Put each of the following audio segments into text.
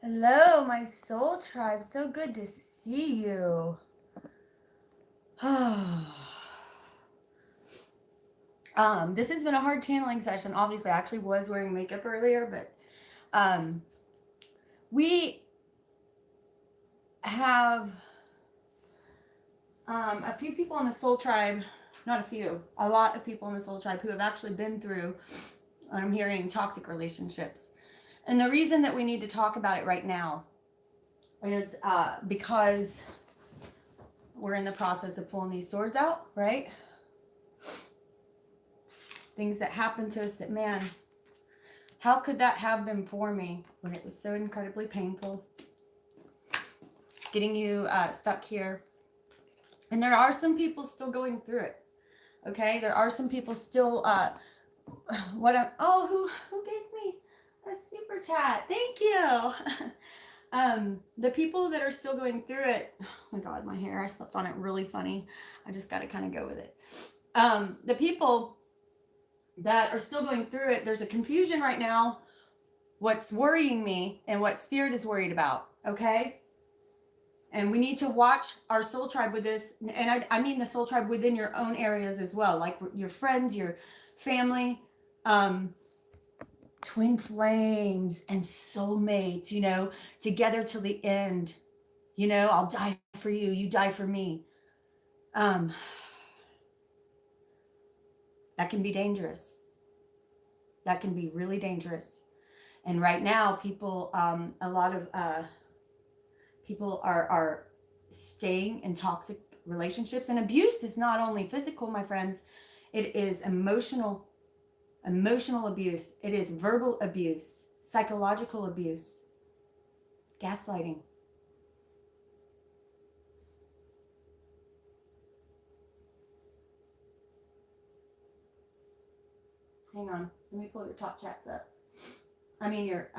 Hello, my soul tribe. So good to see you. This has been a hard channeling session. Obviously, I actually was wearing makeup earlier, but we have a few people in the soul tribe, not a few, a lot of people in the soul tribe who have actually been through, I'm hearing, toxic relationships. And the reason that we need to talk about it right now is because we're in the process of pulling these swords out, right? Things that happened to us that, man, how could that have been for me when it was so incredibly painful? Getting you stuck here. And there are some people still going through it. Okay? There are some people still, who gave me a super chat? Thank you. The people that are still going through it, oh my God, my hair, I slept on it really funny. I just got to kind of go with it. The people that are still going through it, there's a confusion right now. What's worrying me and what spirit is worried about, okay? And we need to watch our soul tribe with this. And I mean the soul tribe within your own areas as well, like your friends, your family, twin flames and soulmates, together till the end. I'll die for you, you die for me. That can be dangerous. That can be really dangerous. And right now, people, a lot of people are staying in toxic relationships. And abuse is not only physical, my friends. It is emotional abuse. It is verbal abuse, psychological abuse, gaslighting. Hang on. Let me pull your top chats up. I mean your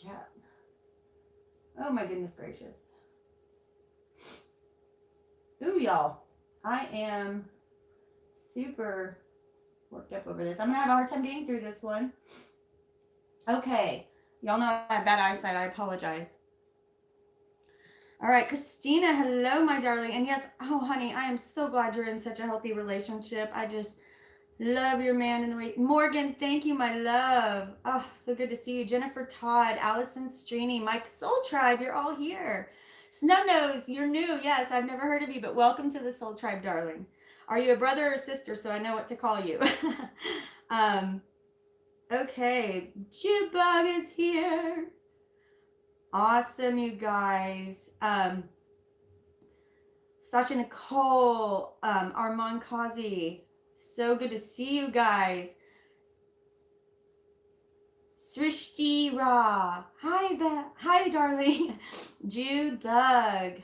chat. Oh my goodness gracious. Ooh, y'all. I am super worked up over this. I'm going to have a hard time getting through this one. Okay. Y'all know I have bad eyesight. I apologize. All right, Christina. Hello, my darling. And yes, oh, honey, I am so glad you're in such a healthy relationship. I just love your man in the way. Morgan, thank you, my love. Oh, so good to see you. Jennifer Todd, Allison Strini, Mike Soul Tribe, you're all here. Snubnose, you're new. Yes, I've never heard of you, but welcome to the Soul Tribe, darling. Are you a brother or sister so I know what to call you? Okay, Jibug is here. Awesome, you guys. Sasha Nicole, Armand Kazi. So good to see you guys. Srishti Ra. Hi, darling. Jude Bug.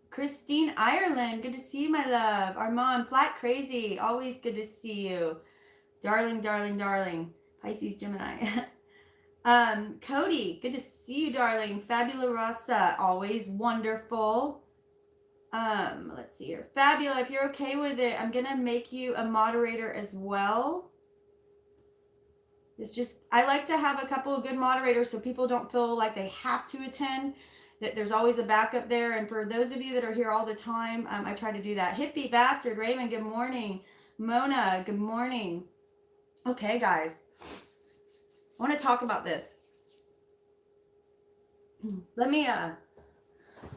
Christine Ireland. Good to see you, my love. Armand, Flat Crazy. Always good to see you. Darling, darling, darling. Pisces, Gemini. Cody. Good to see you, darling. Fabula Rasa. Always wonderful. Let's see here. Fabula, if you're okay with it, I'm gonna make you a moderator as well. It's just, I like to have a couple of good moderators so people don't feel like they have to attend, that there's always a backup there. And for those of you that are here all the time, I try to do that. Hippie Bastard, Raymond, good morning. Mona, good morning. Okay, guys. I want to talk about this. Let me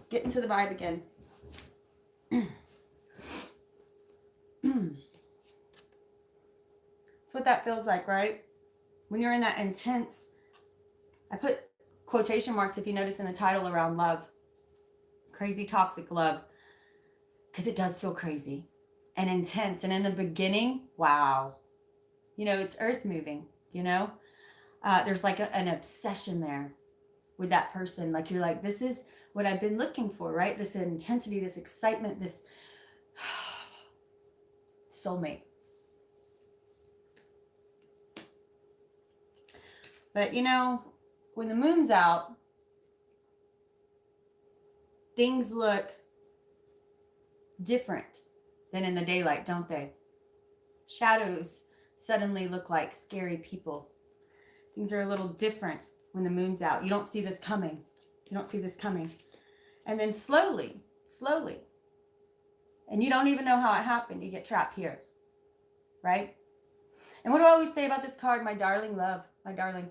get into the vibe again. That's what that feels like, right? When you're in that intense, I put quotation marks, if you notice, in the title around love. Crazy toxic love. Because it does feel crazy and intense. And in the beginning, wow. It's earth moving, There's like an obsession there with that person. Like you're like, this is what I've been looking for, right? This intensity, this excitement, this soulmate. But when the moon's out, things look different than in the daylight, don't they? Shadows suddenly look like scary people. Things are a little different. when the moon's out. You don't see this coming. You don't see this coming. And then slowly, and you don't even know how it happened, you get trapped here, right? And what do I always say about this card? My darling love, my darling,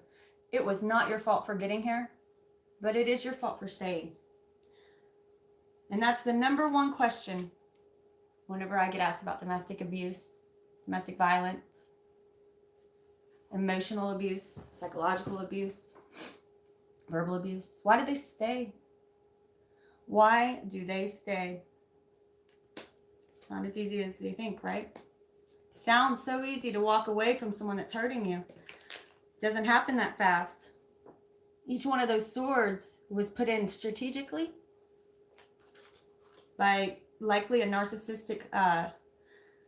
it was not your fault for getting here, but it is your fault for staying. And that's the number one question whenever I get asked about domestic abuse, domestic violence, emotional abuse, psychological abuse, verbal abuse. Why do they stay? Why do they stay? It's not as easy as they think, right? Sounds so easy to walk away from someone that's hurting you. Doesn't happen that fast. Each one of those swords was put in strategically by likely a narcissistic,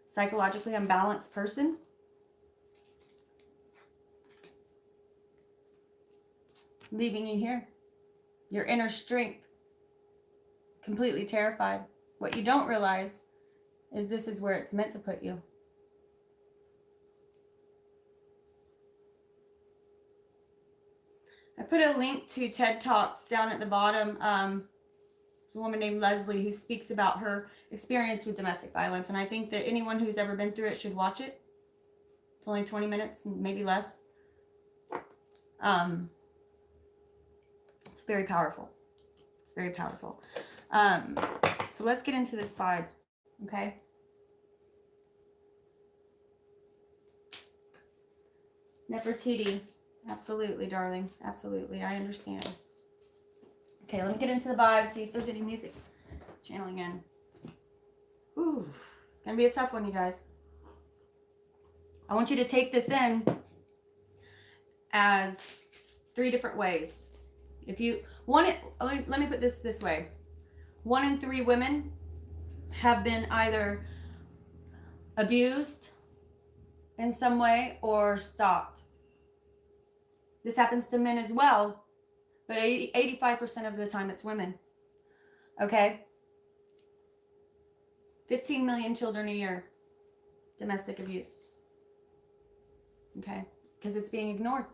psychologically unbalanced person. Leaving you here. Your inner strength. Completely terrified. What you don't realize is this is where it's meant to put you. I put a link to TED Talks down at the bottom. There's a woman named Leslie who speaks about her experience with domestic violence. And I think that anyone who's ever been through it should watch it. It's only 20 minutes, maybe less. It's very powerful. It's very powerful. So let's get into this vibe, okay? Nefertiti. Absolutely, darling. Absolutely. I understand. Okay, let me get into the vibe, see if there's any music channeling in. Ooh, it's going to be a tough one, you guys. I want you to take this in as 3 different ways. If you want it, let me put this way. 1 in 3 women have been either abused in some way or stalked. This happens to men as well, but 85% of the time it's women. Okay? 15 million children a year, domestic abuse. Okay? Because it's being ignored.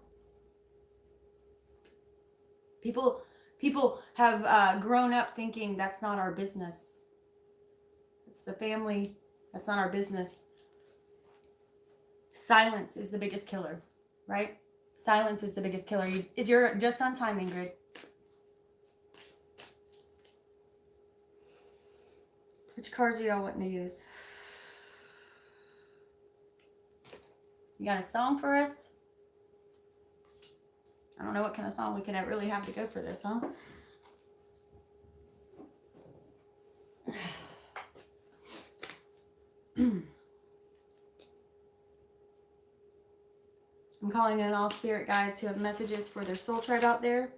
People have grown up thinking that's not our business. It's the family. That's not our business. Silence is the biggest killer, right? Silence is the biggest killer. You're just on time, Ingrid. Which cards are y'all wanting to use? You got a song for us? I don't know what kind of song we could really have to go for this, huh? I'm calling in all spirit guides who have messages for their soul tribe out there.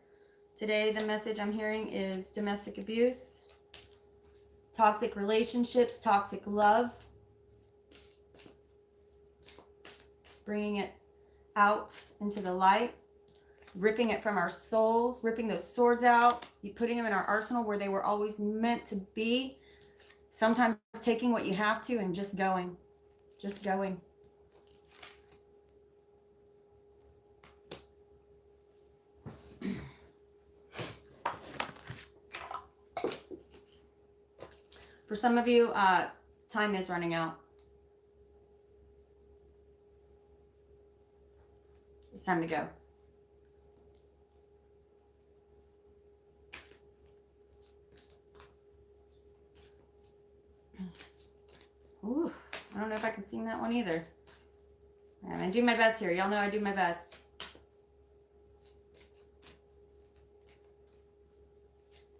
Today, the message I'm hearing is domestic abuse, toxic relationships, toxic love. Bringing it out into the light. Ripping it from our souls, ripping those swords out, putting them in our arsenal where they were always meant to be. Sometimes taking what you have to and just going. Just going. For some of you, time is running out. It's time to go. Ooh, I don't know if I can sing that one either. I'm gonna do my best here. Y'all know I do my best.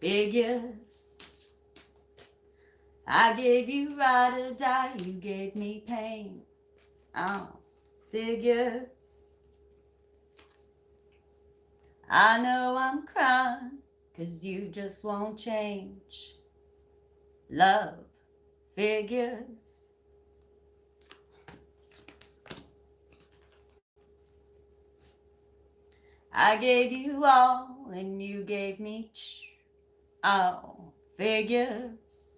Figures. I gave you ride or die. You gave me pain. Oh, figures. I know I'm crying 'cause you just won't change. Love. Figures. I gave you all and you gave me oh, figures.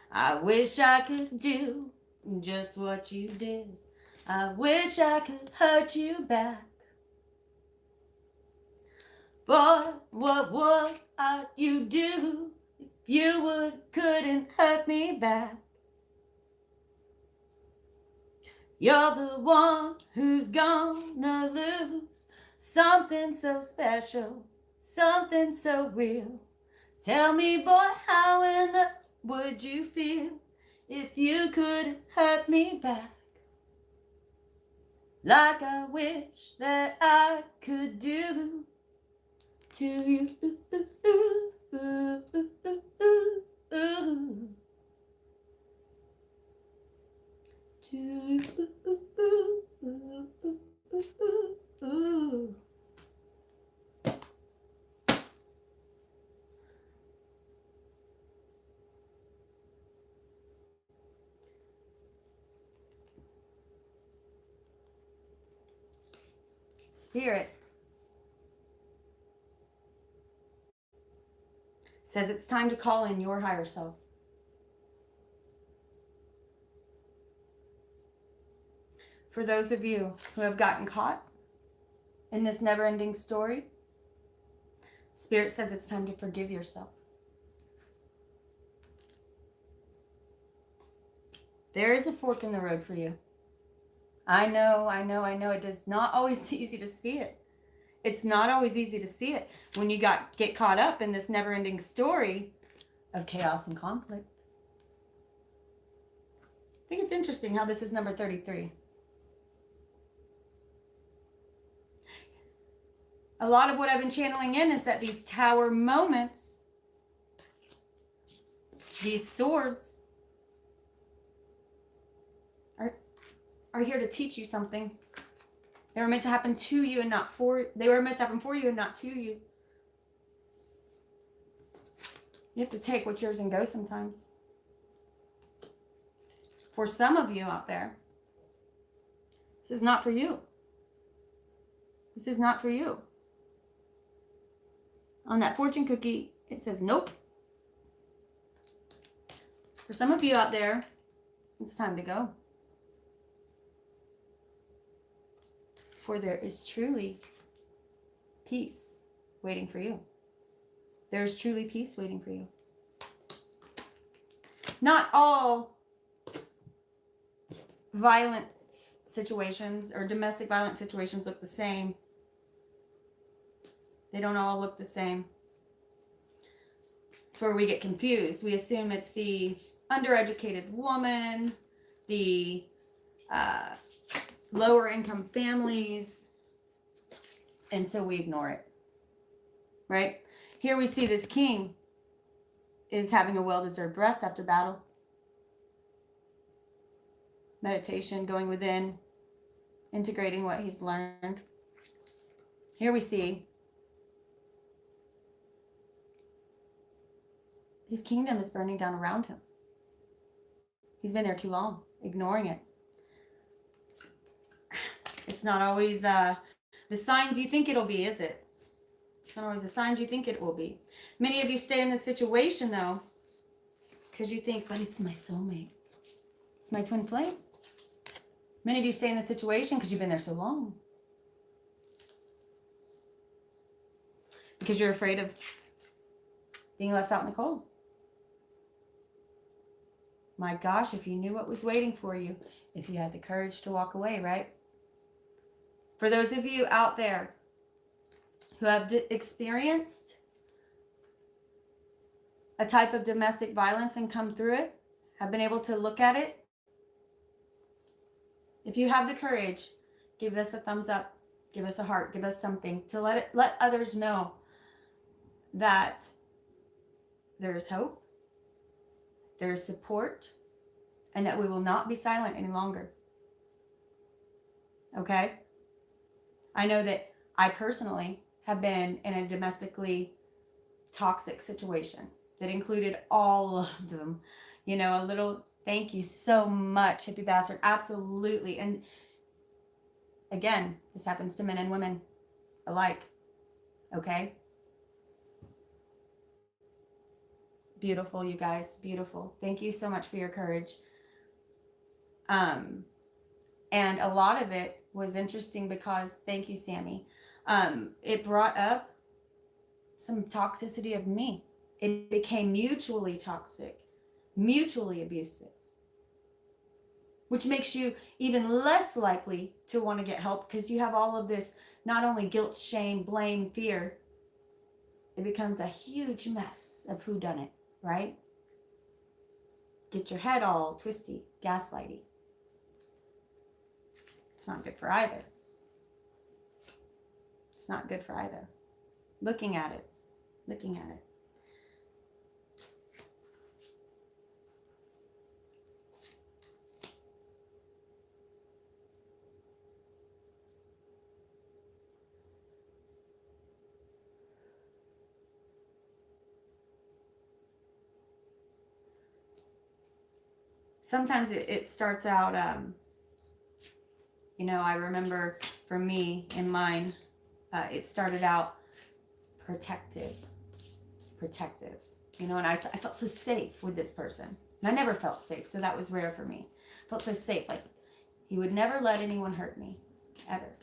I wish I could do just what you did. I wish I could hurt you back. Boy, what would you do if you couldn't hurt me back? You're the one who's gonna lose something so special, something so real. Tell me, boy, how in the would you feel if you couldn't hurt me back? Like I wish that I could do to you. To you. Spirit says it's time to call in your higher self. For those of you who have gotten caught in this never-ending story, Spirit says it's time to forgive yourself. There is a fork in the road for you. I know. It is not always easy to see it. It's not always easy to see it when you get caught up in this never-ending story of chaos and conflict. I think it's interesting how this is number 33. A lot of what I've been channeling in is that these tower moments, these swords, are here to teach you something. They were meant to happen to you and not for, they were meant to happen for you and not to you. You have to take what's yours and go sometimes. For some of you out there, this is not for you. This is not for you. On that fortune cookie, it says nope. For some of you out there, it's time to go. For there is truly peace waiting for you. There is truly peace waiting for you. Not all violence situations or domestic violence situations look the same. They don't all look the same. It's where we get confused. We assume it's the undereducated woman, the lower income families, and so we ignore it, right? Here we see this king is having a well-deserved rest after battle. Meditation, going within, integrating what he's learned. Here we see his kingdom is burning down around him. He's been there too long, ignoring it. It's not always the signs you think it'll be, is it? It's not always the signs you think it will be. Many of you stay in this situation, though, because you think, but it's my soulmate. It's my twin flame. Many of you stay in this situation because you've been there so long. Because you're afraid of being left out in the cold. My gosh, if you knew what was waiting for you, if you had the courage to walk away, right? For those of you out there who have experienced a type of domestic violence and come through it, have been able to look at it, if you have the courage, give us a thumbs up, give us a heart, give us something to let others know that there is hope, there is support, and that we will not be silent any longer. Okay? I know that I personally have been in a domestically toxic situation that included all of them. You know, a little thank you so much, hippie bastard. Absolutely. And again, this happens to men and women alike. Okay? Beautiful, you guys. Beautiful. Thank you so much for your courage. And a lot of it was interesting because, thank you, Sammy. It brought up some toxicity of me. It became mutually toxic, mutually abusive, which makes you even less likely to want to get help because you have all of this, not only guilt, shame, blame, fear. It becomes a huge mess of whodunit, right? Get your head all twisty, gaslighty. It's not good for either. It's not good for either. Looking at it. Sometimes it starts out, I remember for me in mine, it started out protective, and I felt so safe with this person. And I never felt safe, so that was rare for me. I felt so safe, like he would never let anyone hurt me, ever.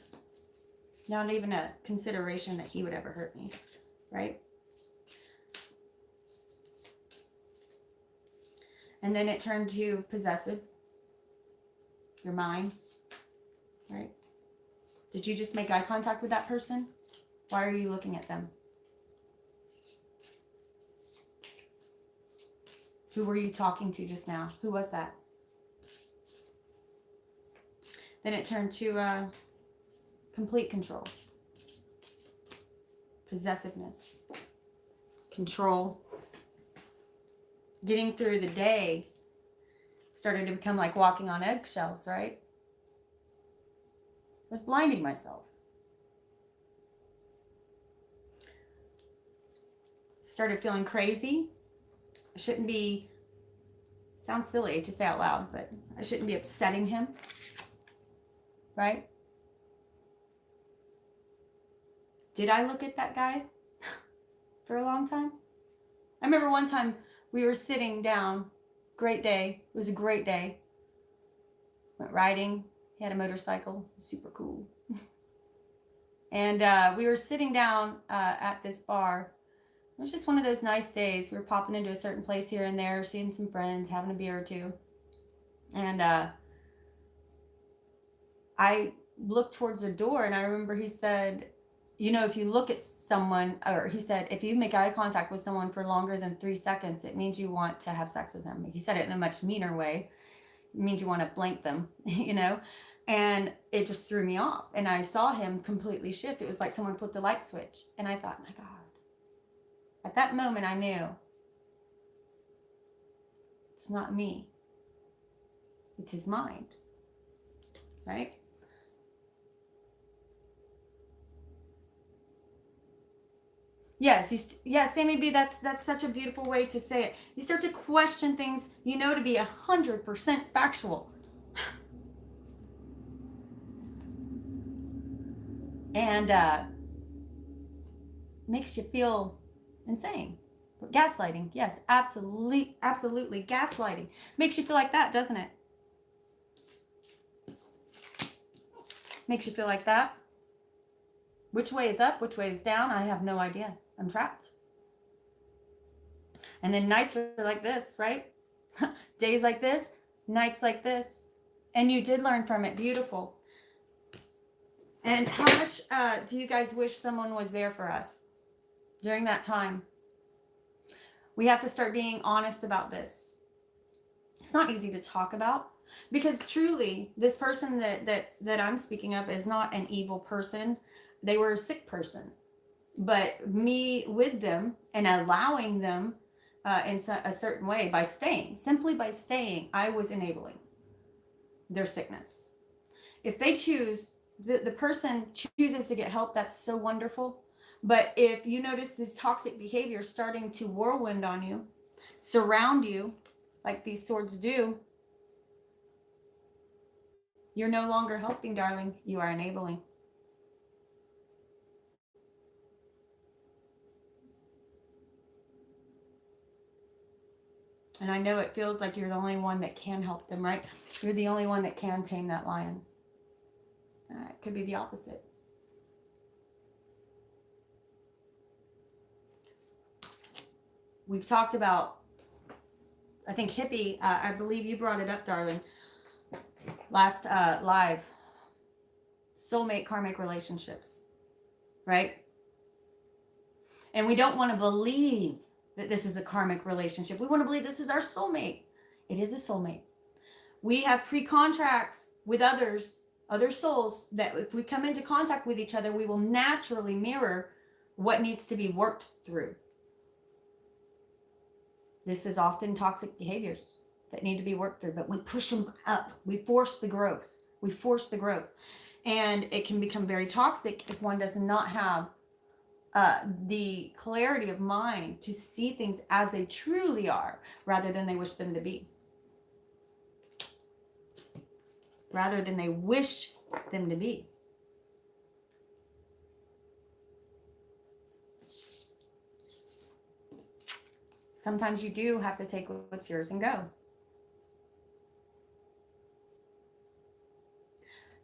Not even a consideration that he would ever hurt me, right? And then it turned to possessive. You're mine, right? Did you just make eye contact with that person? Why are you looking at them? Who were you talking to just now? Who was that? Then it turned to complete control. Possessiveness. Control. Getting through the day started to become like walking on eggshells, right? I was blinding myself. Started feeling crazy. I shouldn't be, sounds silly to say out loud, but I shouldn't be upsetting him, right? Did I look at that guy for a long time? I remember one time we were sitting down, great day, it was a great day. Went riding, he had a motorcycle, super cool. And we were sitting down at this bar. It was just one of those nice days. We were popping into a certain place here and there, seeing some friends, having a beer or two. And I looked towards the door, and I remember he said, if you look at someone, or he said, if you make eye contact with someone for longer than 3 seconds, it means you want to have sex with them. He said it in a much meaner way. It means you want to blank them, And it just threw me off. And I saw him completely shift. It was like someone flipped a light switch. And I thought, my God. At that moment, I knew it's not me. It's his mind, right? Yes, Sammy B, that's such a beautiful way to say it. You start to question things to be 100% factual. And makes you feel insane. Gaslighting, yes, absolutely gaslighting. Makes you feel like that, doesn't it? Makes you feel like that. Which way is up, which way is down? I have no idea. I'm trapped. And then nights are like this, right? Days like this, nights like this. And you did learn from it. Beautiful. And how much do you guys wish someone was there for us during that time? We have to start being honest about this. It's not easy to talk about, because truly this person that I'm speaking of is not an evil person. They were a sick person. But me with them and allowing them in a certain way simply by staying, I was enabling their sickness. If they choose, the person chooses to get help, that's so wonderful. But if you notice this toxic behavior starting to whirlwind on you, surround you like these swords do, you're no longer helping, darling. You are enabling. And I know it feels like you're the only one that can help them, right? You're the only one that can tame that lion. It could be the opposite. we've talked about, I think Hippie, I believe you brought it up, darling, last live, soulmate karmic relationships, right? And we don't want to believe that this is a karmic relationship. We want to believe this is our soulmate. It is a soulmate. We have pre-contracts with others, other souls, that if we come into contact with each other, we will naturally mirror what needs to be worked through. This is often toxic behaviors that need to be worked through, but we push them up. We force the growth. We force the growth. And it can become very toxic if one does not have the clarity of mind to see things as they truly are, rather than they wish them to be. Rather than they wish them to be. Sometimes you do have to take what's yours and go.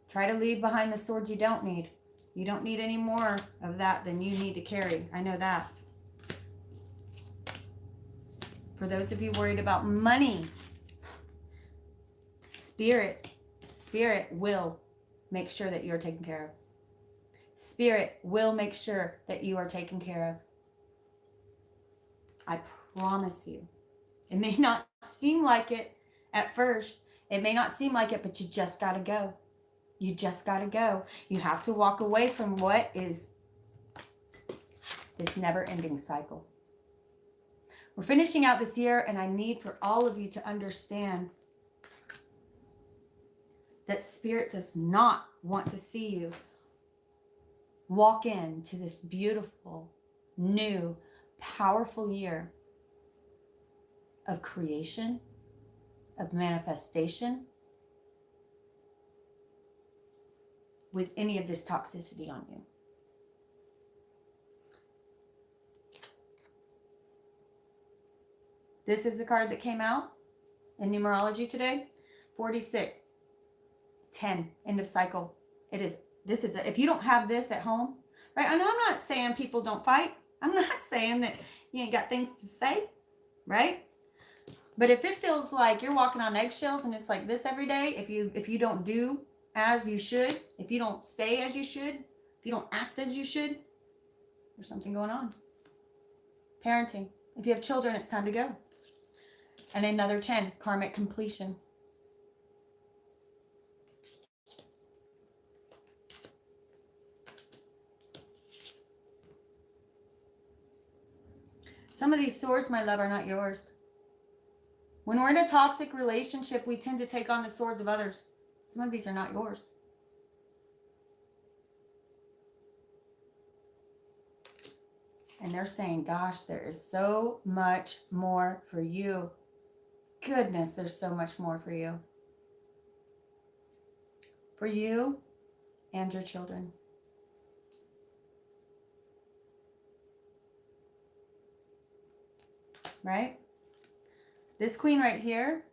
Try to leave behind the swords you don't need. You don't need any more of that than you need to carry. I know that. For those of you worried about money, Spirit will make sure that you're taken care of. Spirit will make sure that you are taken care of. I promise you. It may not seem like it at first. It may not seem like it, but you just got to go. You just got to go. You have to walk away from what is this never-ending cycle. We're finishing out this year, and I need for all of you to understand that Spirit does not want to see you walk into this beautiful, new, powerful year of creation, of manifestation, with any of this toxicity on you. This is the card that came out in numerology today. 46. 10. End of cycle. This is if you don't have this at home, right? I know I'm not saying people don't fight. I'm not saying that you ain't got things to say, right? But if it feels like you're walking on eggshells and it's like this every day, if you don't do as you should, if you don't say as you should, if you don't act as you should, there's something going on. Parenting. If you have children, it's time to go. And another 10, karmic completion. Some of these swords, my love, are not yours. When we're in a toxic relationship, we tend to take on the swords of others. Some of these are not yours. And they're saying, gosh, there is so much more for you. Goodness, there's so much more for you. For you and your children. Right? This queen right here,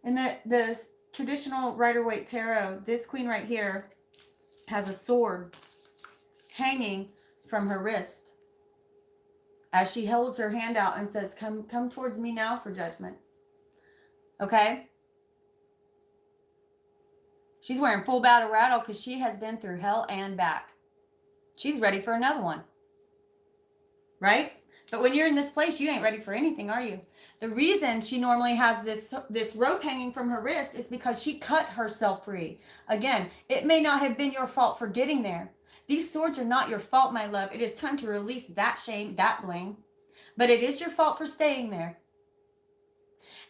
in the traditional Rider-Waite Tarot, this queen right here has a sword hanging from her wrist as she holds her hand out and says, come towards me now for judgment. Okay? She's wearing full battle rattle because she has been through hell and back. She's ready for another one. Right? But when you're in this place, you ain't ready for anything, are you? The reason she normally has this rope hanging from her wrist is because she cut herself free. Again, it may not have been your fault for getting there. These swords are not your fault, my love. It is time to release that shame, that blame. But it is your fault for staying there.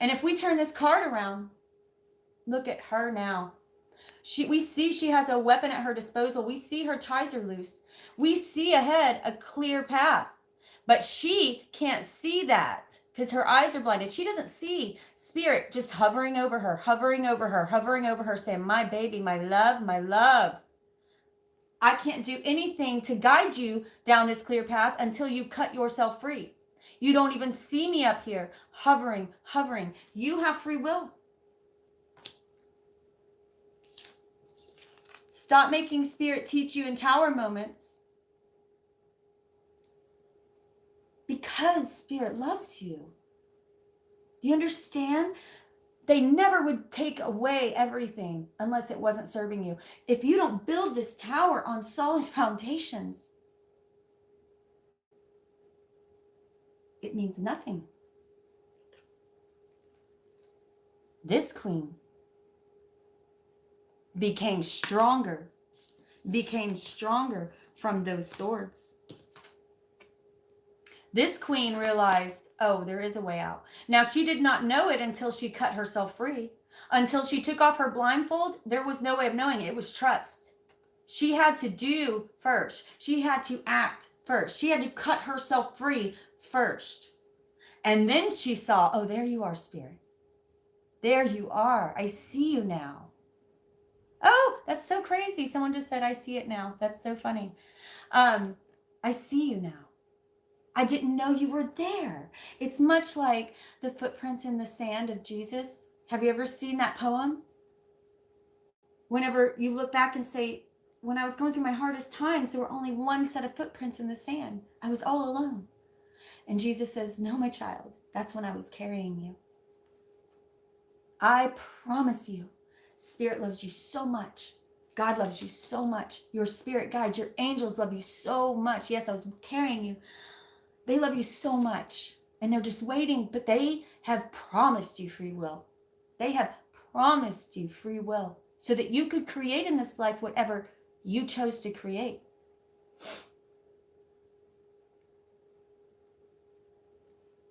And if we turn this card around, look at her now. We see she has a weapon at her disposal. We see her ties are loose. We see ahead a clear path. But she can't see that because her eyes are blinded. She doesn't see Spirit just hovering over her, hovering over her, hovering over her, saying, my baby, my love, my love. I can't do anything to guide you down this clear path until you cut yourself free. You don't even see me up here, hovering, hovering. You have free will. Stop making Spirit teach you in tower moments. Because because Spirit loves you. Do you understand? They never would take away everything unless it wasn't serving you. If you don't build this tower on solid foundations, it means nothing. This queen became stronger from those swords. This queen realized, oh, there is a way out. Now, she did not know it until she cut herself free. Until she took off her blindfold, there was no way of knowing it. It was trust. She had to do first. She had to act first. She had to cut herself free first. And then she saw, oh, there you are, Spirit. There you are. I see you now. Oh, that's so crazy. Someone just said, I see it now. That's so funny. I see you now. I didn't know you were there. It's much like the footprints in the sand of Jesus. Have you ever seen that poem? Whenever you look back and say, when I was going through my hardest times, there were only one set of footprints in the sand. I was all alone. And Jesus says, no, my child, that's when I was carrying you. I promise you, Spirit loves you so much. God loves you so much. Your spirit guides, your angels love you so much. Yes, I was carrying you. They love you so much. And they're just waiting, but they have promised you free will. They have promised you free will so that you could create in this life whatever you chose to create.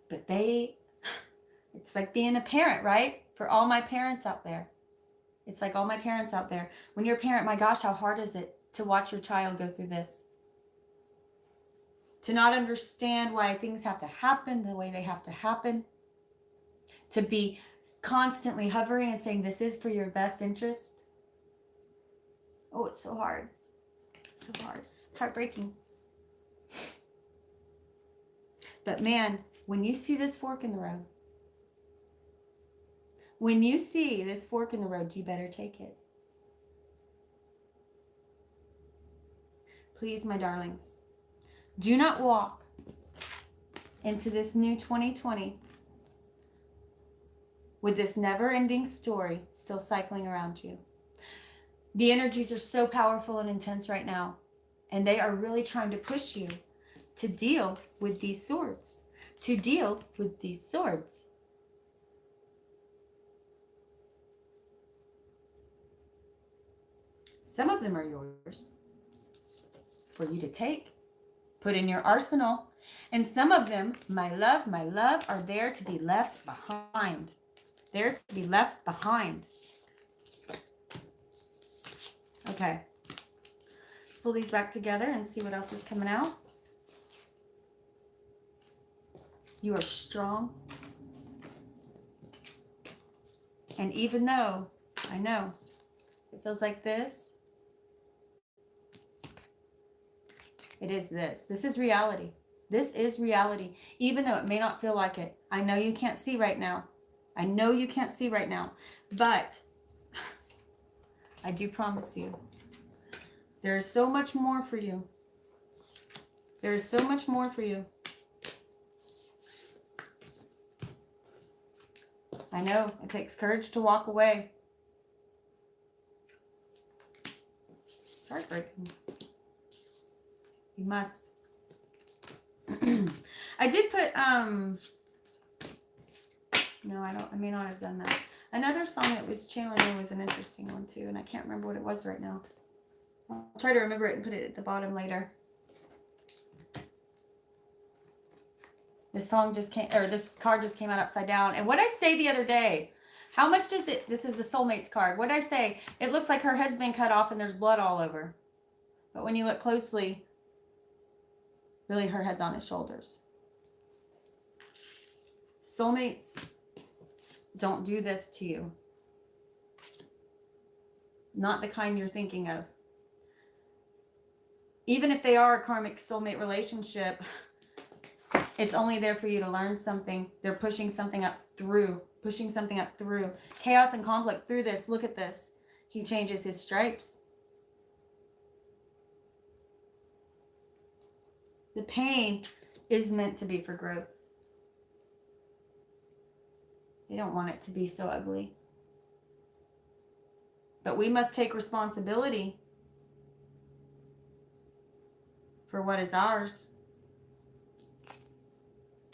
But it's like being a parent, right? For all my parents out there. It's like all my parents out there. When you're a parent, my gosh, how hard is it to watch your child go through this? To not understand why things have to happen the way they have to happen. To be constantly hovering and saying, this is for your best interest. Oh, it's so hard. It's so hard. It's heartbreaking. But man, when you see this fork in the road, when you see this fork in the road, you better take it. Please, my darlings, do not walk into this new 2020 with this never-ending story still cycling around you. The energies are so powerful and intense right now, and they are really trying to push you to deal with these swords. To deal with these swords. Some of them are yours for you to take, put in your arsenal. And some of them, my love, are there to be left behind. There to be left behind. Okay. Let's pull these back together and see what else is coming out. You are strong. And even though, I know, it feels like this, it is this. This is reality. This is reality. Even though it may not feel like it. I know you can't see right now. I know you can't see right now. But I do promise you, there is so much more for you. There is so much more for you. I know it takes courage to walk away. It's heartbreaking. You must. I did put, no, I may not have done that. Another song that was channeling was an interesting one too, and I can't remember what it was right now. I'll try to remember it and put it at the bottom later. This song just came, or this card just came out upside down. And what I say the other day, how much does it, this is a soulmates card. What did I say? It looks like her head's been cut off and there's blood all over. But when you look closely, really her head's on his shoulders. Soulmates don't do this to you. Not the kind you're thinking of. Even if they are a karmic soulmate relationship, it's only there for you to learn something. They're pushing something up through. Pushing something up through. Chaos and conflict through this. Look at this. He changes his stripes. The pain is meant to be for growth. They don't want it to be so ugly. But we must take responsibility for what is ours.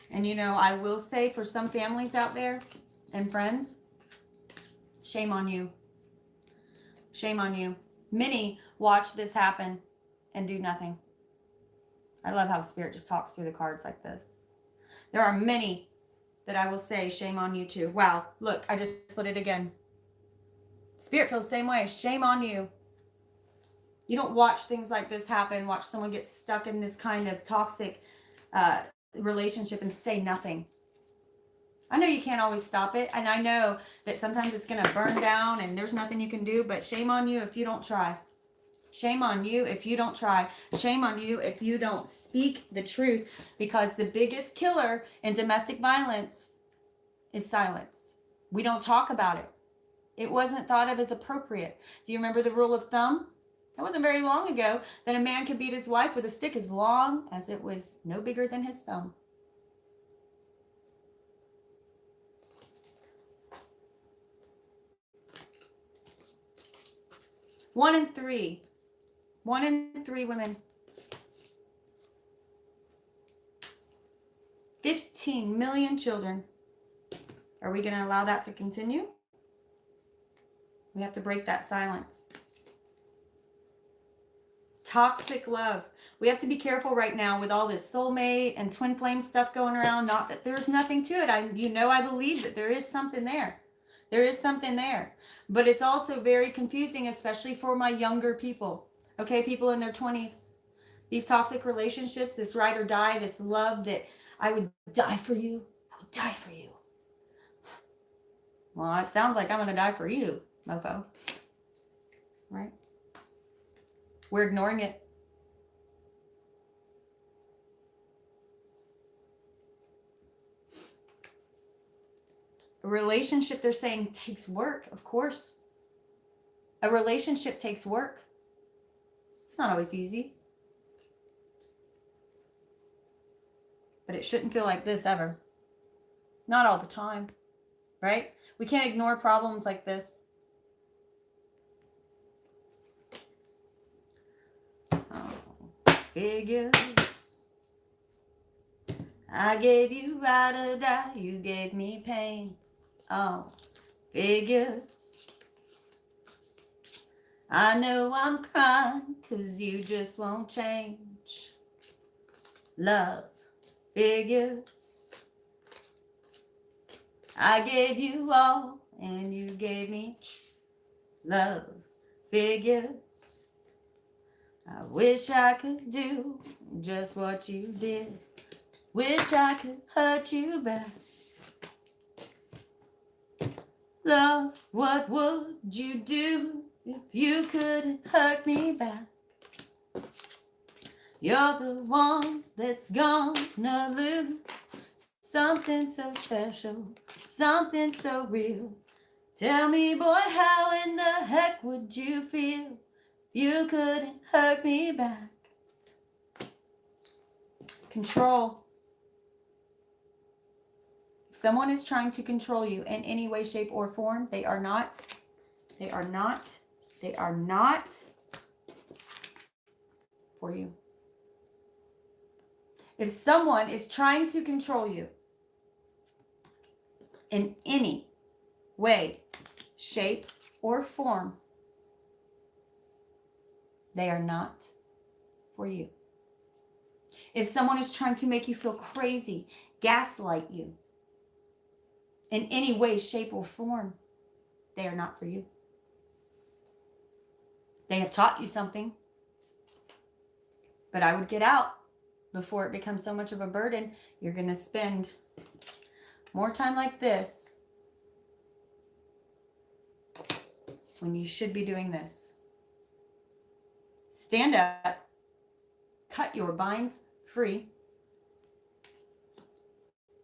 And you know, I will say for some families out there and friends, shame on you. Shame on you. Many watch this happen and do nothing. I love how Spirit just talks through the cards like this. There are many that I will say, shame on you too. Wow, look, I just split it again. Spirit feels the same way. Shame on you. You don't watch things like this happen. Watch someone get stuck in this kind of toxic relationship and say nothing. I know you can't always stop it. And I know that sometimes it's going to burn down and there's nothing you can do. But shame on you if you don't try. Shame on you if you don't try. Shame on you if you don't speak the truth. Because the biggest killer in domestic violence is silence. We don't talk about it. It wasn't thought of as appropriate. Do you remember the rule of thumb? That wasn't very long ago that a man could beat his wife with a stick as long as it was no bigger than his thumb. One in three women. 15 million children. Are we going to allow that to continue? We have to break that silence. Toxic love. We have to be careful right now with all this soulmate and twin flame stuff going around. Not that there's nothing to it. I believe that there is something there. There is something there. But it's also very confusing, especially for my younger people. Okay, people in their 20s. These toxic relationships, this ride or die, this love that I would die for you. I would die for you. Well, it sounds like I'm going to die for you, mofo. Right? We're ignoring it. A relationship, they're saying, takes work. Of course. A relationship takes work. It's not always easy. But it shouldn't feel like this ever. Not all the time. Right? We can't ignore problems like this. Figures. I gave you ride or die, you gave me pain. Oh, figures. I know I'm crying 'cause you just won't change. Love, figures. I gave you all and you gave me love, figures. I wish I could do just what you did. Wish I could hurt you back. Love, what would you do if you couldn't hurt me back? You're the one that's gonna lose something so special, something so real. Tell me, boy, how in the heck would you feel you couldn't hurt me back? Control. If someone is trying to control you in any way, shape, or form, they are not for you. If someone is trying to control you in any way, shape, or form, they are not for you. If someone is trying to make you feel crazy, gaslight you in any way, shape, or form, they are not for you. They have taught you something, but I would get out before it becomes so much of a burden. You're going to spend more time like this when you should be doing this. Stand up, cut your binds free,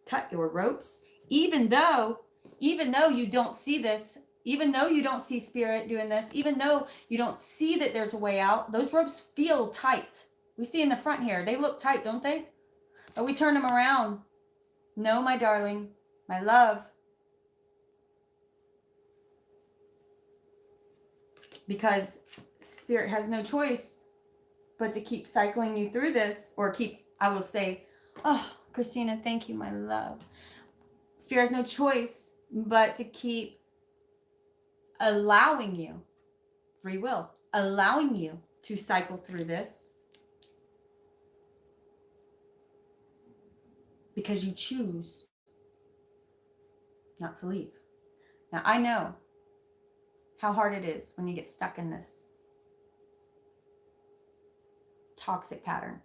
cut your ropes, even though you don't see this, even though you don't see Spirit doing this, even though you don't see that there's a way out, those ropes feel tight. We see in the front here, they look tight, don't they? Or we turn them around. No, my darling, my love. Because Spirit has no choice but to keep cycling you through this, or keep, I will say, oh, Christina, thank you, my love. Spirit has no choice but to keep allowing you, free will, allowing you to cycle through this, because you choose not to leave. Now, I know how hard it is when you get stuck in this toxic pattern.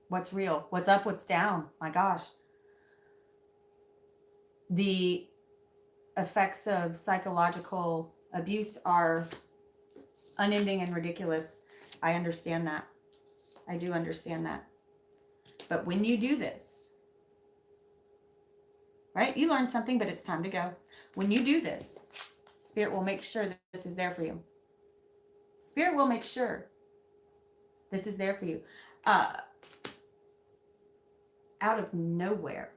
What's real? What's up? What's down? My gosh. The effects of psychological abuse are unending and ridiculous. I understand that. I do understand that. But when you do this, right? You learn something, but it's time to go. When you do this, Spirit will make sure that this is there for you. Spirit will make sure this is there for you. Out of nowhere,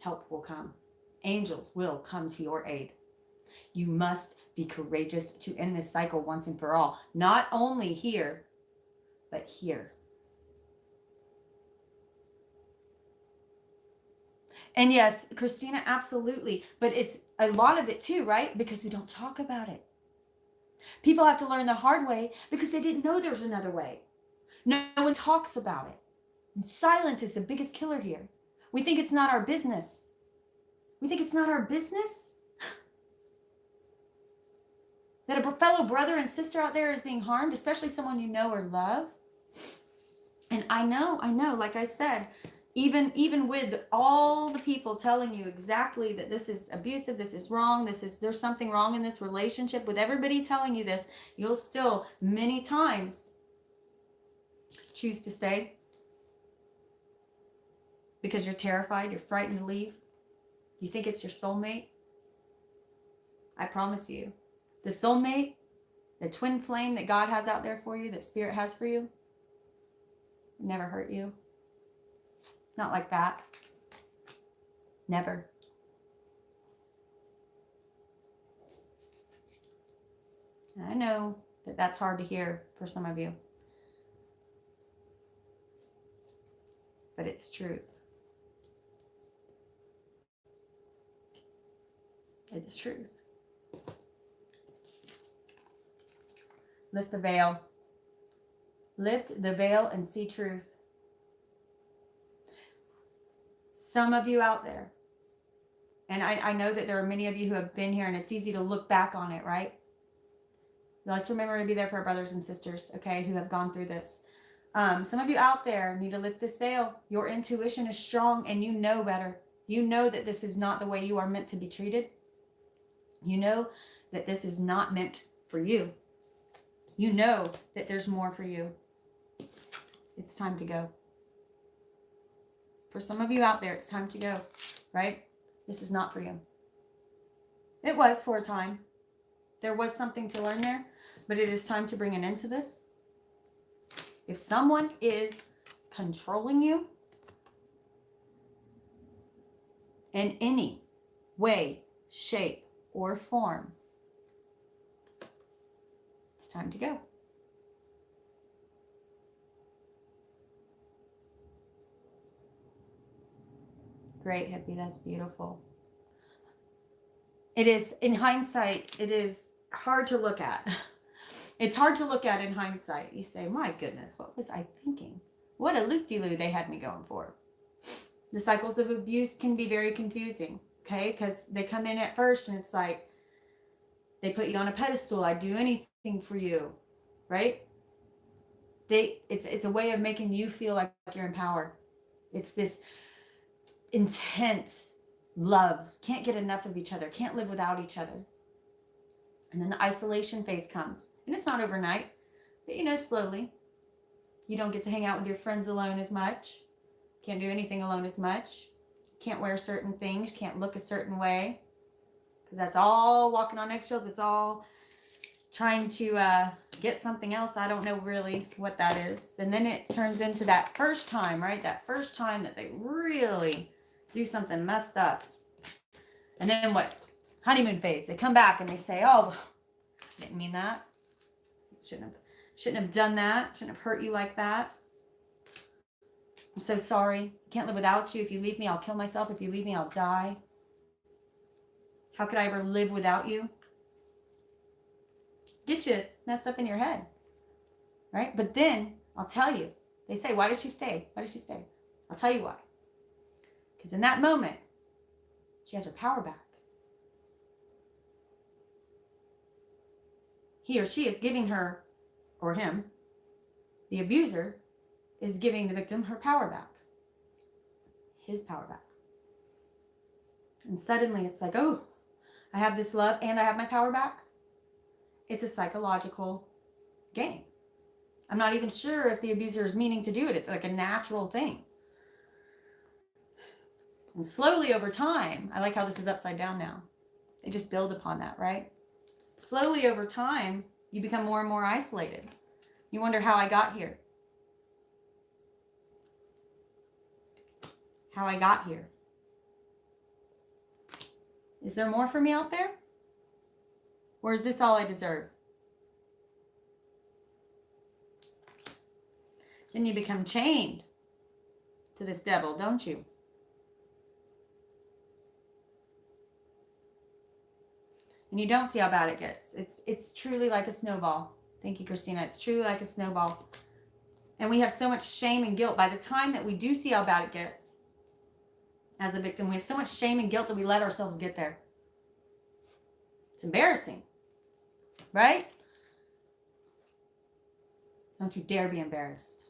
help will come. Angels will come to your aid. You must be courageous to end this cycle once and for all. Not only here, but here. And yes, Christina, absolutely. But it's a lot of it too, right? Because we don't talk about it. People have to learn the hard way because they didn't know there's another way. No one talks about it. Silence is the biggest killer here. We think it's not our business. We think it's not our business that a fellow brother and sister out there is being harmed, especially someone you know or love. And I know, like I said, even with all the people telling you exactly that this is abusive, this is wrong, there's something wrong in this relationship, with everybody telling you this, you'll still many times choose to stay because you're terrified, you're frightened to leave. You think it's your soulmate? I promise you, the soulmate, the twin flame that God has out there for you, that Spirit has for you, never hurt you. Not like that. Never. I know that that's hard to hear for some of you, but it's truth. It's truth. Lift the veil. Lift the veil and see truth. Some of you out there, and I know that there are many of you who have been here, and it's easy to look back on it, right? Let's remember to be there for our brothers and sisters, okay, who have gone through this. Some of you out there need to lift this veil. Your intuition is strong, and you know better. You know that this is not the way you are meant to be treated. You know that this is not meant for you. You know that there's more for you. It's time to go. For some of you out there, it's time to go, right? This is not for you. It was for a time. There was something to learn there, but it is time to bring an end to this. If someone is controlling you in any way, shape, or form, it's time to go. Great, hippie. That's beautiful. It is, in hindsight, it is hard to look at. It's hard to look at in hindsight. You say, my goodness, what was I thinking? What a loop-de-loo they had me going for. The cycles of abuse can be very confusing, okay? Because they come in at first and it's like, they put you on a pedestal. I'd do anything for you, right? It's a way of making you feel like you're in power. It's this intense love, can't get enough of each other, can't live without each other. And then the isolation phase comes, and it's not overnight, but slowly. You don't get to hang out with your friends alone as much, can't do anything alone as much, can't wear certain things, can't look a certain way, because that's all walking on eggshells. It's all trying to get something else. I don't know really what that is. And then it turns into that first time, right? That first time that they really do something messed up. And then what? Honeymoon phase. They come back and they say, oh, I didn't mean that. Shouldn't have done that. Shouldn't have hurt you like that. I'm so sorry. I can't live without you. If you leave me, I'll kill myself. If you leave me, I'll die. How could I ever live without you? Get you messed up in your head, right? But then I'll tell you, they say, why does she stay? Why does she stay? I'll tell you why. Because in that moment, she has her power back. He or she is giving her, or him, the abuser is giving the victim her power back. His power back. And suddenly it's like, oh, I have this love and I have my power back. It's a psychological game. I'm not even sure if the abuser is meaning to do it. It's like a natural thing. And slowly over time, I like how this is upside down now. They just build upon that, right? Slowly over time, you become more and more isolated. You wonder how I got here. How I got here. Is there more for me out there? Or is this all I deserve? Then you become chained to this devil, don't you? And you don't see how bad it gets. It's truly like a snowball. Thank you, Christina. It's truly like a snowball. And we have so much shame and guilt. By the time that we do see how bad it gets, as a victim, we have so much shame and guilt that we let ourselves get there. It's embarrassing. Right? Don't you dare be embarrassed.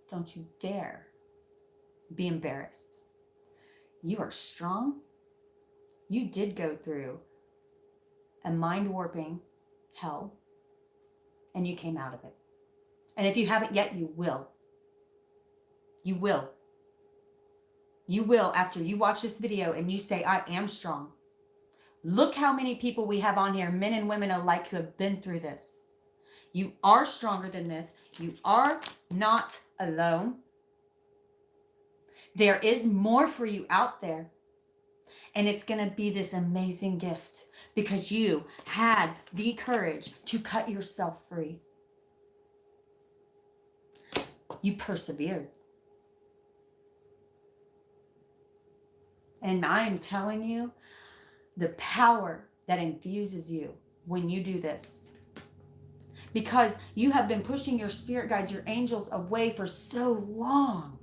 Don't you dare be embarrassed. You are strong. You did go through a mind-warping hell, and you came out of it. And if you haven't yet, you will. You will. You will after you watch this video and you say, I am strong. Look how many people we have on here, men and women alike, who have been through this. You are stronger than this. You are not alone. There is more for you out there. And it's going to be this amazing gift because you had the courage to cut yourself free. You persevered. And I'm telling you, the power that infuses you when you do this. Because you have been pushing your spirit guides, your angels away for so long,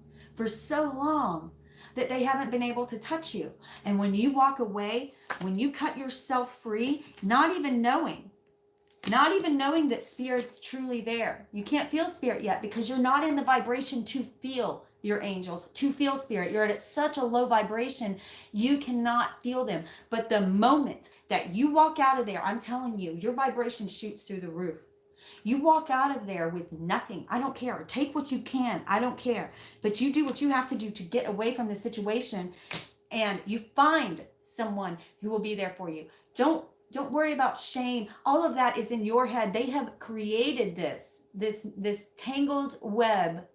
that they haven't been able to touch you. And when you walk away, when you cut yourself free, not even knowing that spirit's truly there. You can't feel spirit yet because you're not in the vibration to feel your angels, to feel spirit. You're at such a low vibration, you cannot feel them. But the moment that you walk out of there, I'm telling you, your vibration shoots through the roof. You walk out of there with nothing. I don't care. Take what you can. I don't care. But you do what you have to do to get away from the situation, and you find someone who will be there for you. Don't worry about shame. All of that is in your head. They have created this tangled web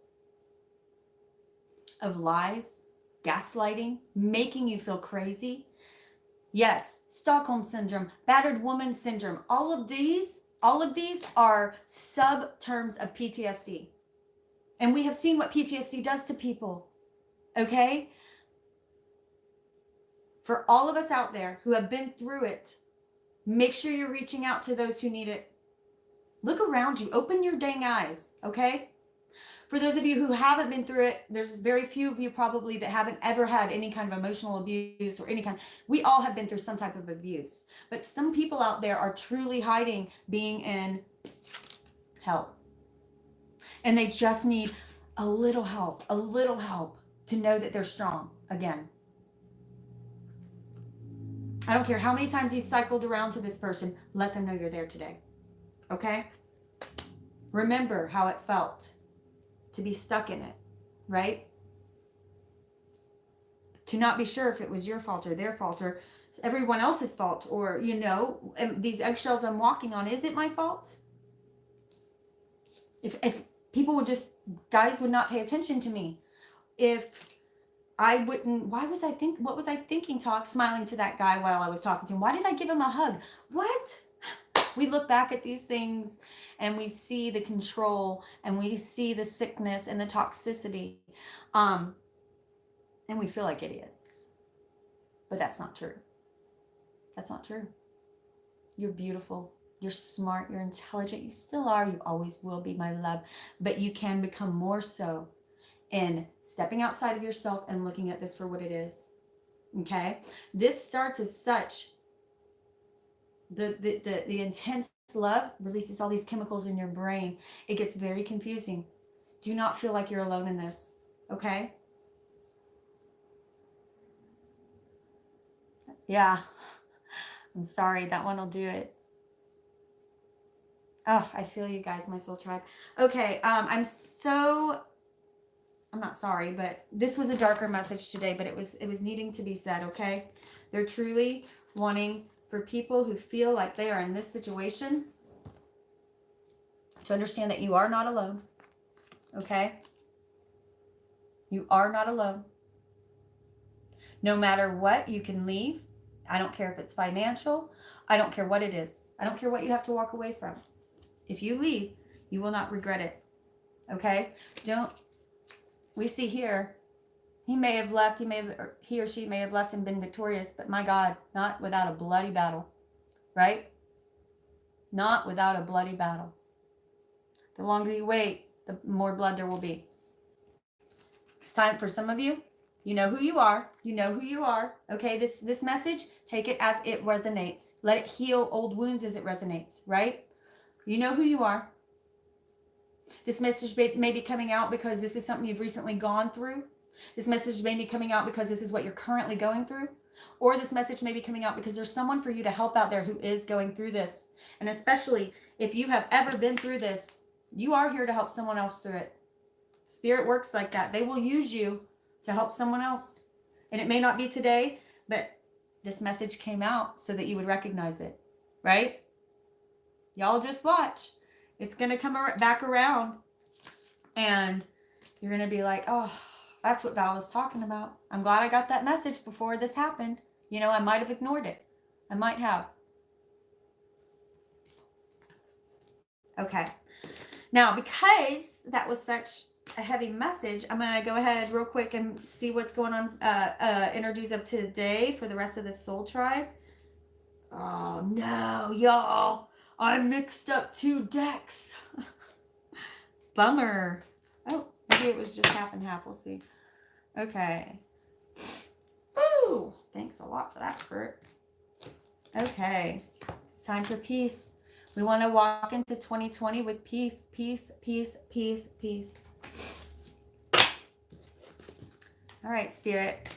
of lies, gaslighting, making you feel crazy. Yes, Stockholm syndrome, battered woman syndrome. All of these are sub-terms of PTSD. And we have seen what PTSD does to people. Okay? For all of us out there who have been through it, make sure you're reaching out to those who need it. Look around you. Open your dang eyes, okay? For those of you who haven't been through it, there's very few of you probably that haven't ever had any kind of emotional abuse or any kind. We all have been through some type of abuse. But some people out there are truly hiding being in hell. And they just need a little help to know that they're strong again. I don't care how many times you've cycled around to this person, let them know you're there today. Okay? Remember how it felt to be stuck in it, right? to not be sure if it was your fault or their fault or everyone else's fault, or, you know, these eggshells I'm walking on, is it my fault? If people would just, guys would not pay attention to me. If I wouldn't, what was I thinking, smiling to that guy while I was talking to him? Why did I give him a hug? What? We look back at these things and we see the control and we see the sickness and the toxicity. And we feel like idiots. But that's not true. That's not true. You're beautiful. You're smart. You're intelligent. You still are. You always will be, my love. But you can become more so in stepping outside of yourself and looking at this for what it is. Okay? This starts as such. The intense love releases all these chemicals in your brain. It gets very confusing. Do not feel like you're alone in this. Okay? Yeah. I'm sorry. That one will do it. Oh, I feel you guys, my soul tribe. Okay. I'm not sorry, but this was a darker message today, but it was needing to be said. Okay? They're truly wanting for people who feel like they are in this situation to understand that you are not alone. Okay? You are not alone. No matter what, you can leave. I don't care if it's financial. I don't care what it is. I don't care what you have to walk away from. If you leave, you will not regret it. Okay? We see here, he or she may have left and been victorious, but my God, not without a bloody battle. Right? Not without a bloody battle. The longer you wait, the more blood there will be. It's time for some of you. You know who you are. You know who you are. Okay, this message, take it as it resonates. Let it heal old wounds as it resonates, right? You know who you are. This message may be coming out because this is something you've recently gone through. This message may be coming out because this is what you're currently going through. Or this message may be coming out because there's someone for you to help out there who is going through this. And especially if you have ever been through this, you are here to help someone else through it. Spirit works like that. They will use you to help someone else. And it may not be today, but this message came out so that you would recognize it, right? Y'all just watch. It's going to come back around and you're going to be like, oh, that's what Val was talking about. I'm glad I got that message before this happened. You know, I might have ignored it. I might have. Okay. Now, because that was such a heavy message, I'm going to go ahead real quick and see what's going on, energies of today for the rest of the soul tribe. Oh no, y'all, I mixed up 2 decks. Bummer. Oh, maybe it was just half and half. We'll see. Okay. Ooh, thanks a lot for that, Spirit. Okay, it's time for peace. We want to walk into 2020 with peace, peace, peace, peace, peace. All right, Spirit.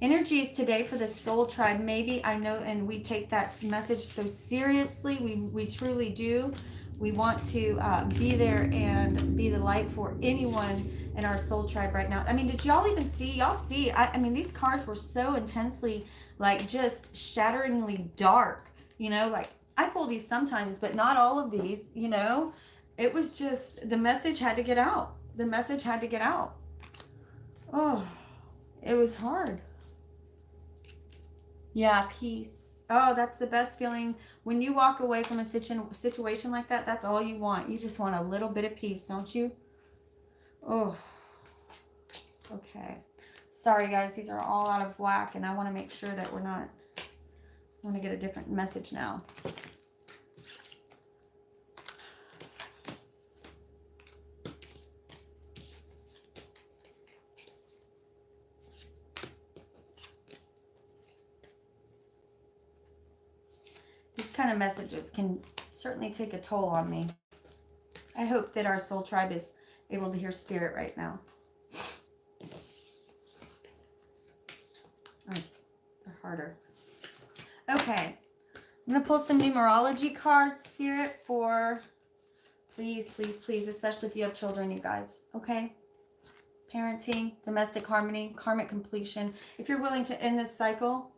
Energies today for the soul tribe. Maybe, I know, and we take that message so seriously. We truly do. We want to be there and be the light for anyone in our soul tribe right now. I mean, did y'all even see? Y'all see? I mean, these cards were so intensely, like, just shatteringly dark. You know, like, I pull these sometimes, but not all of these, you know. It was just, the message had to get out. The message had to get out. Oh, it was hard. Yeah, peace. Oh, that's the best feeling. When you walk away from a situation like that, that's all you want. You just want a little bit of peace, don't you? Oh, okay. Sorry, guys. These are all out of whack, and I want to make sure that we're not... I want to get a different message now. These kind of messages can certainly take a toll on me. I hope that our soul tribe is able to hear Spirit right now. They're harder. Okay. I'm going to pull some numerology cards, Spirit, for... Please, please, please, especially if you have children, you guys. Okay? parenting, domestic harmony, karmic completion. If you're willing to end this cycle,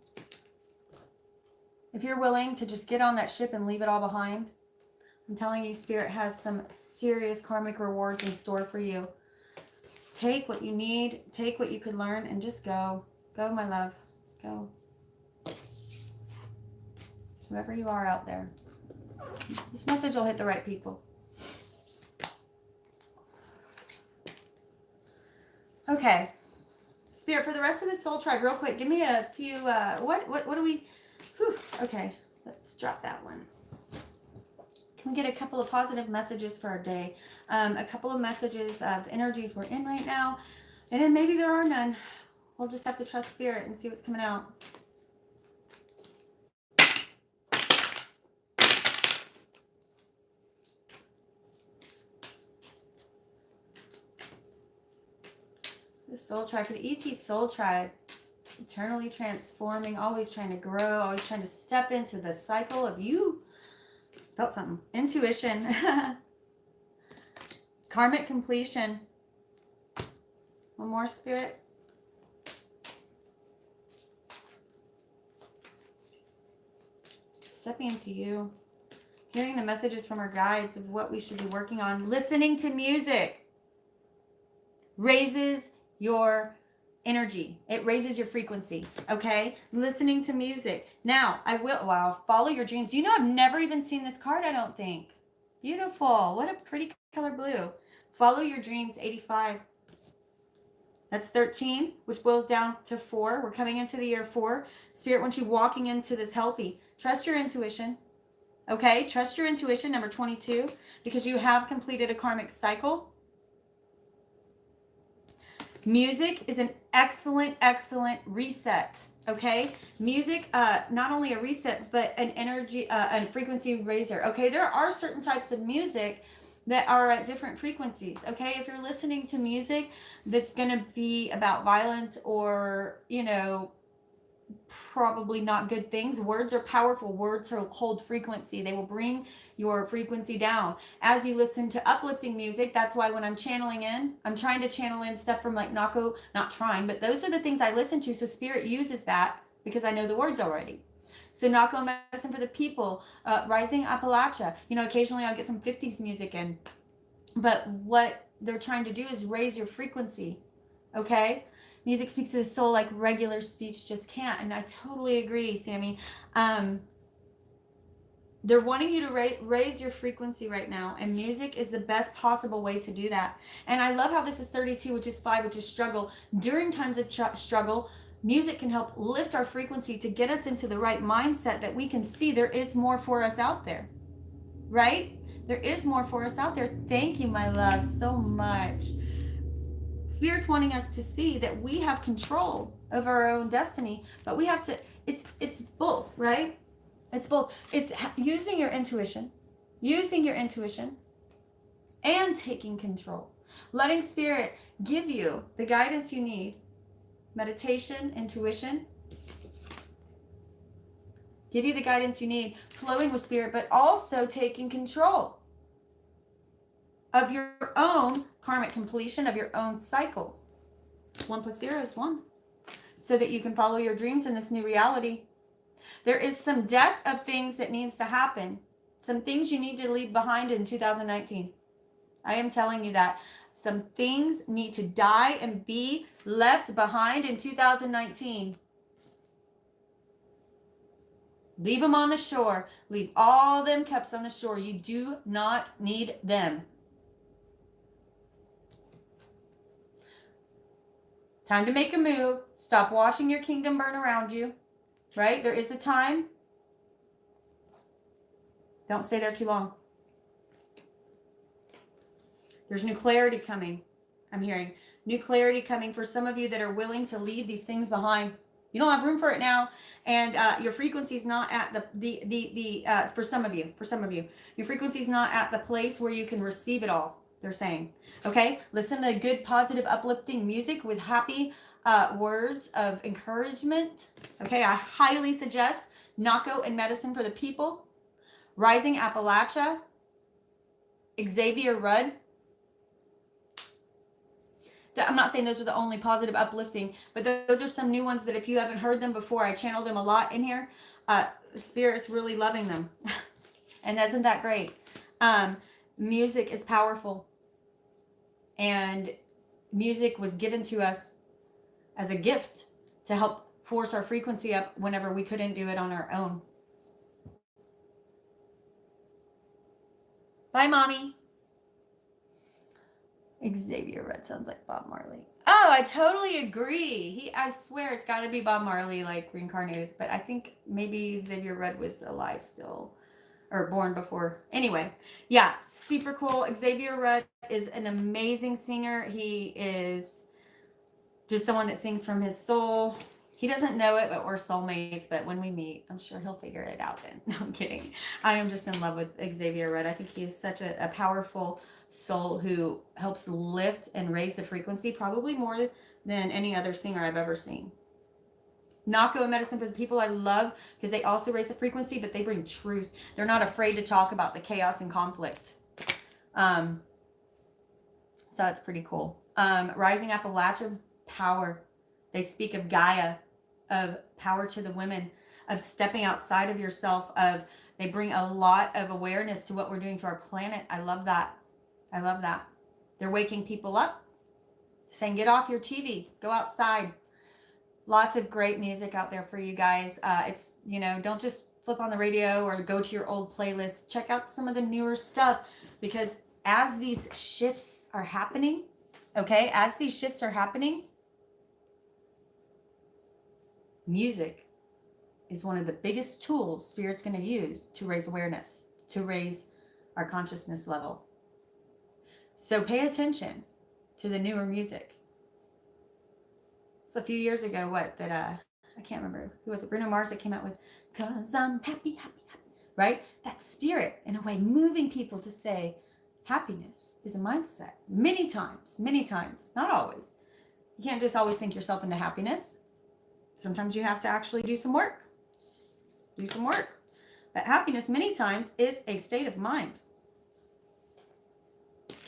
if you're willing to just get on that ship and leave it all behind, I'm telling you, Spirit has some serious karmic rewards in store for you. Take what you need, take what you could learn, and just go. Go, my love. Go. Whoever you are out there. This message will hit the right people. Okay. Spirit, for the rest of the soul tribe, real quick, give me a few, what do we, okay, let's drop that one. Can we get a couple of positive messages for our day? A couple of messages of energies we're in right now. And then maybe there are none. We'll just have to trust Spirit and see what's coming out. The soul tribe, for the ET soul tribe, eternally transforming, always trying to grow, always trying to step into the cycle of you. Felt something. Intuition. Karmic completion. One more, Spirit. Stepping into you. Hearing the messages from our guides of what we should be working on. Listening to music raises your energy. It raises your frequency. Okay? Listening to music. Now, wow, follow your dreams. You know, I've never even seen this card, I don't think. Beautiful. What a pretty color blue. Follow your dreams, 85. That's 13, which boils down to 4. We're coming into the year 4. Spirit wants you walking into this healthy. Trust your intuition. Okay? Trust your intuition, number 22, because you have completed a karmic cycle. Music is an excellent, excellent reset. Okay? Music, not only a reset, but an energy, a frequency raiser. Okay? There are certain types of music that are at different frequencies. Okay? If you're listening to music that's going to be about violence or, you know, probably not good things. Words are powerful. Words hold frequency. They will bring your frequency down. As you listen to uplifting music, that's why when I'm channeling in, I'm trying to channel in stuff from like Nako, not trying, but those are the things I listen to. So Spirit uses that because I know the words already. So Nako Medicine for the People, Rising Appalachia. You know, occasionally I'll get some 50s music in. But what they're trying to do is raise your frequency. Okay? Music speaks to the soul like regular speech just can't. And I totally agree, Sammy. They're wanting you to raise your frequency right now. And music is the best possible way to do that. And I love how this is 32, which is 5, which is struggle. During times of struggle, music can help lift our frequency to get us into the right mindset that we can see there is more for us out there. Right? There is more for us out there. Thank you, my love, so much. Spirit's wanting us to see that we have control over our own destiny, but we have to, it's both, right? It's both. It's using your intuition and taking control. Letting Spirit give you the guidance you need. Meditation, intuition. Give you the guidance you need. Flowing with Spirit, but also taking control of your own karmic completion, of your own cycle. 1 + 0 is 1. So that you can follow your dreams in this new reality. There is some death of things that needs to happen. Some things you need to leave behind in 2019. I am telling you that. Some things need to die and be left behind in 2019. Leave them on the shore. Leave all them cups on the shore. You do not need them. Time to make a move. Stop watching your kingdom burn around you. Right? There is a time. Don't stay there too long. There's new clarity coming. I'm hearing new clarity coming for some of you that are willing to leave these things behind. You don't have room for it now, and your frequency is not at for some of you, your frequency is not at the place where you can receive it all. They're saying, okay, listen to good, positive, uplifting music with happy words of encouragement. Okay, I highly suggest Nako and Medicine for the People, Rising Appalachia, Xavier Rudd. I'm not saying those are the only positive, uplifting, but those are some new ones that if you haven't heard them before, I channel them a lot in here. Spirit's really loving them. And isn't that great? Music is powerful. And music was given to us as a gift to help force our frequency up whenever we couldn't do it on our own. Bye, Mommy. Xavier Red sounds like Bob Marley. Oh, I totally agree. I swear it's got to be Bob Marley, like reincarnated. But I think maybe Xavier Red was alive still, or born before. Anyway, yeah, super cool. Xavier Red is an amazing singer. He is just someone that sings from his soul. He doesn't know it, but we're soulmates. But when we meet, I'm sure he'll figure it out then. No, I'm kidding. I am just in love with Xavier Red. I think he is such a powerful soul who helps lift and raise the frequency, probably more than any other singer I've ever seen. Nako and Medicine for the People I love because they also raise the frequency, but they bring truth. They're not afraid to talk about the chaos and conflict. So it's pretty cool. Rising Appalachia, power. They speak of Gaia, of power to the women, of stepping outside of yourself, they bring a lot of awareness to what we're doing to our planet. I love that. I love that. They're waking people up, saying, get off your TV, go outside. Lots of great music out there for you guys. It's, don't just flip on the radio or go to your old playlist. Check out some of the newer stuff, because as these shifts are happening, music is one of the biggest tools Spirit's going to use to raise awareness, to raise our consciousness level. So pay attention to the newer music. It's a few years ago, I can't remember, who was it? Bruno Mars that came out with, 'cause I'm happy, happy, happy, right? That's Spirit, in a way, moving people to say, happiness is a mindset. Many times, not always. You can't just always think yourself into happiness. Sometimes you have to actually do some work. But happiness many times is a state of mind.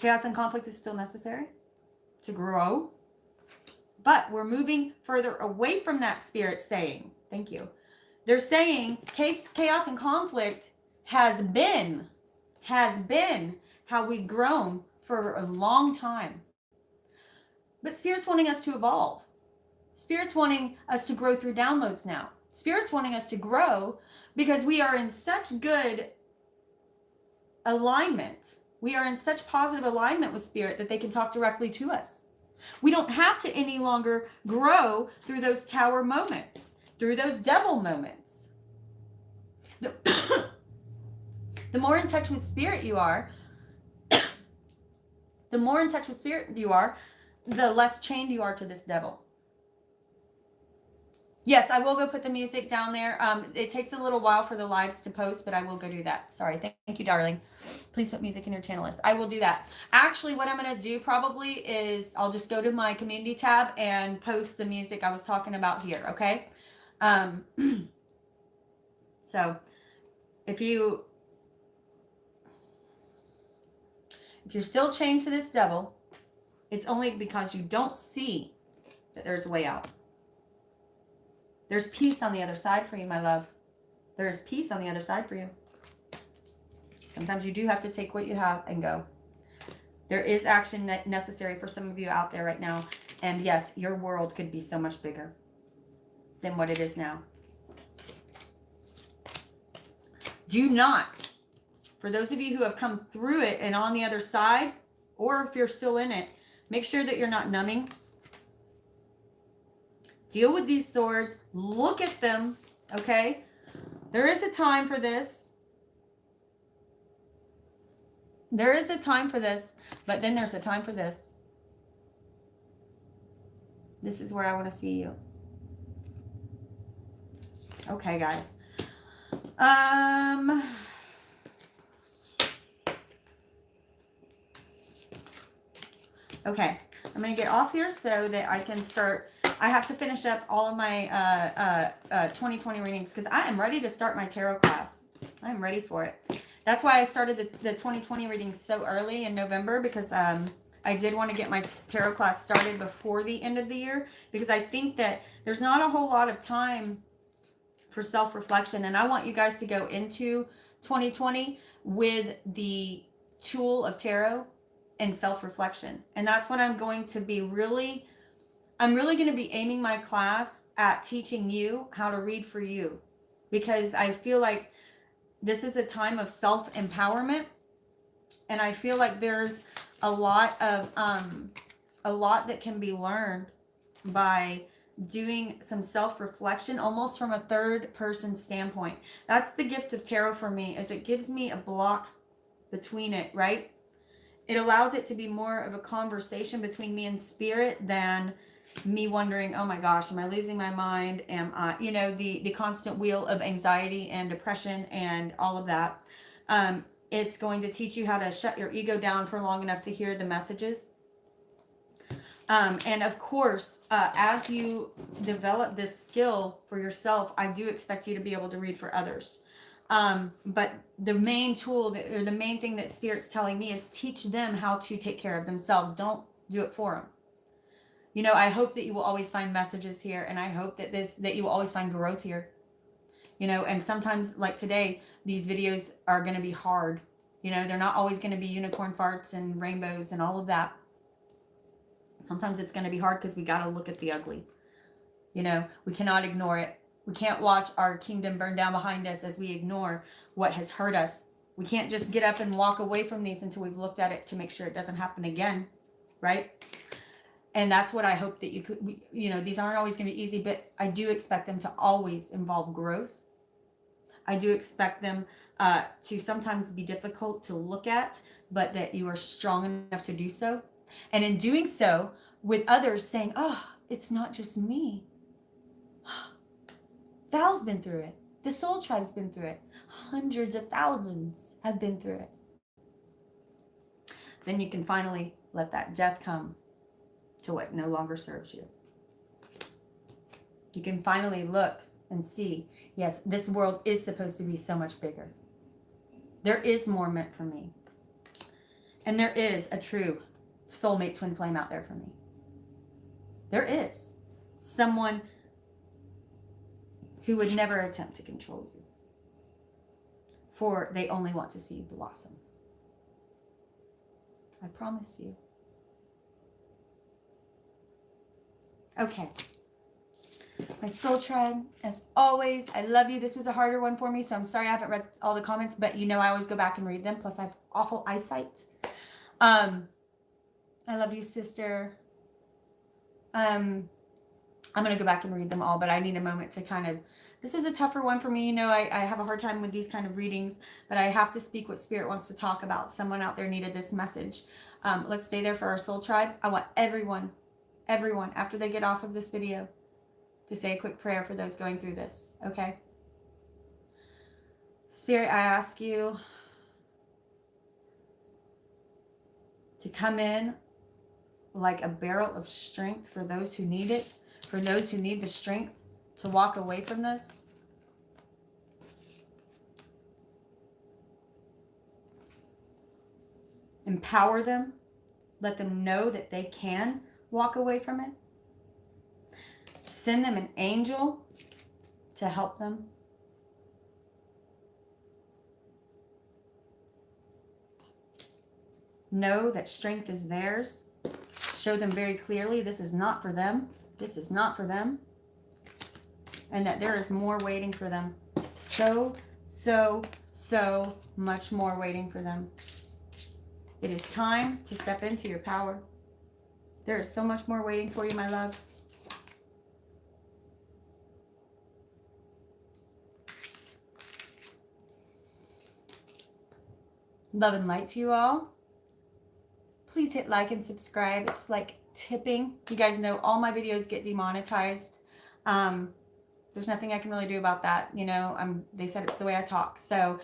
Chaos and conflict is still necessary to grow. But we're moving further away from that, Spirit saying. Thank you. They're saying chaos and conflict has been how we've grown for a long time. But Spirit's wanting us to evolve. Spirit's wanting us to grow through downloads now. Spirit's wanting us to grow because we are in such good alignment. We are in such positive alignment with Spirit that they can talk directly to us. We don't have to any longer grow through those tower moments, through those devil moments. The more in touch with Spirit you are, the less chained you are to this devil. Yes, I will go put the music down there. It takes a little while for the lives to post, but I will go do that. Sorry. Thank you, darling. Please put music in your channel list. I will do that. Actually, what I'm going to do probably is I'll just go to my community tab and post the music I was talking about here. Okay. So if you're still chained to this devil, it's only because you don't see that there's a way out. There's peace on the other side for you, my love. There is peace on the other side for you. Sometimes you do have to take what you have and go. There is action necessary for some of you out there right now. And yes, your world could be so much bigger than what it is now. Do not, for those of you who have come through it and on the other side, or if you're still in it, make sure that you're not numbing. Deal with these swords. Look at them, okay? There is a time for this. There is a time for this, but then there's a time for this. This is where I want to see you. Okay, guys. Okay, I'm going to get off here so that I can start. I have to finish up all of my 2020 readings because I am ready to start my tarot class. I am ready for it. That's why I started the 2020 readings so early in November, because I did want to get my tarot class started before the end of the year because I think that there's not a whole lot of time for self-reflection. And I want you guys to go into 2020 with the tool of tarot and self-reflection. And that's what I'm going to be I'm really going to be aiming my class at teaching you how to read for you, because I feel like this is a time of self-empowerment. And I feel like there's a lot that can be learned by doing some self-reflection, almost from a third person standpoint. That's the gift of tarot for me, is it gives me a block between it, right? It allows it to be more of a conversation between me and spirit than me wondering, oh my gosh, am I losing my mind? Am I, the constant wheel of anxiety and depression and all of that. It's going to teach you how to shut your ego down for long enough to hear the messages. And of course, as you develop this skill for yourself, I do expect you to be able to read for others. But the main tool or the main thing that Spirit's telling me is teach them how to take care of themselves. Don't do it for them. I hope that you will always find messages here, and I hope that you will always find growth here. And sometimes, like today, these videos are going to be hard. They're not always going to be unicorn farts and rainbows and all of that. Sometimes it's going to be hard because we got to look at the ugly. We cannot ignore it. We can't watch our kingdom burn down behind us as we ignore what has hurt us. We can't just get up and walk away from these until we've looked at it to make sure it doesn't happen again, right? And that's what I hope that you could, these aren't always going to be easy, but I do expect them to always involve growth. I do expect them to sometimes be difficult to look at, but that you are strong enough to do so. And in doing so, with others saying, oh, it's not just me. Val's been through it. The Soul Tribe's been through it. Hundreds of thousands have been through it. Then you can finally let that death come to what no longer serves you. You can finally look and see, yes, this world is supposed to be so much bigger. There is more meant for me. And there is a true soulmate twin flame out there for me. There is someone who would never attempt to control you, for they only want to see you blossom. I promise you. Okay. My Soul Tribe, as always, I love you. This was a harder one for me, so I'm sorry I haven't read all the comments, but I always go back and read them. Plus, I have awful eyesight. I love you, sister. I'm going to go back and read them all, but I need a moment to this was a tougher one for me. I have a hard time with these kind of readings, but I have to speak what Spirit wants to talk about. Someone out there needed this message. Let's stay there for our Soul Tribe. I want everyone, after they get off of this video, to say a quick prayer for those going through this, okay? Spirit, I ask you to come in like a barrel of strength for those who need it, for those who need the strength to walk away from this. Empower them. Let them know that they can walk away from it. Send them an angel to help them. Know that strength is theirs. Show them very clearly this is not for them. This is not for them. And that there is more waiting for them. So much more waiting for them. It is time to step into your power. There is so much more waiting for you, my loves. Love and light to you all. Please hit like and subscribe. It's like tipping. You guys know all my videos get demonetized. There's nothing I can really do about that. They said it's the way I talk. So